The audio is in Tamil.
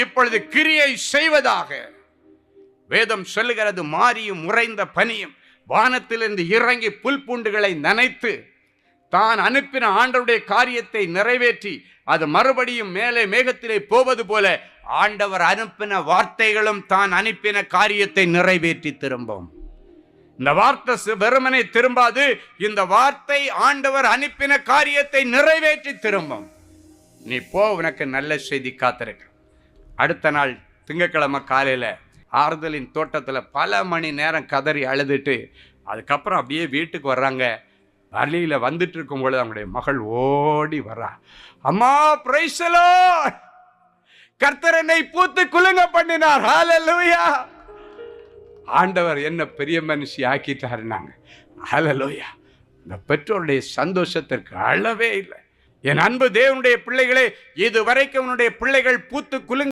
இப்பொழுது கிரியை செய்வதாக வேதம் சொல்லுகிறது. மாரியும் உறைந்த பனியும் வானத்திலிருந்து இறங்கி புல் பூண்டுகளை நனைத்து தான் அனுப்பின ஆண்டவருடைய காரியத்தை நிறைவேற்றி அது மறுபடியும் மேலே மேகத்திலே போவது போல ஆண்டவர் அனுப்பின வார்த்தைகளும் தான் அனுப்பின காரியத்தை நிறைவேற்றி திரும்பும். இந்த வார்த்தை வெறுமனே திரும்பாது. இந்த வார்த்தை ஆண்டவர் அனுப்பின காரியத்தை நிறைவேற்றி திரும்பும். நீ போ, உனக்கு நல்ல செய்தி காத்திருக்கு. அடுத்த நாள் திங்கட்கிழமை காலையில் ஆறுதலின் தோட்டத்தில் பல மணி நேரம் கதறி அழுதுட்டு அதுக்கப்புறம் அப்படியே வீட்டுக்கு வர்றாங்க. வழியில் வந்துட்டு இருக்கும் பொழுது அவங்களுடைய மகள் ஓடி வர்றா. அம்மா, பிரைஸ் தி லார்ட், கர்த்தர் என்னை பூத்து குலுங்க பண்ணினார். ஹல்லேலூயா. ஆண்டவர் என்ன பெரிய மனுஷி ஆக்கிட்டாருனாங்க. ஹல்லேலூயா. இந்த பெற்றோருடைய சந்தோஷத்திற்கு அளவே இல்லை. என் அன்பு தேவனுடைய பிள்ளைகளே, இதுவரைக்கும் உன்னுடைய பிள்ளைகள் பூத்து குலுங்க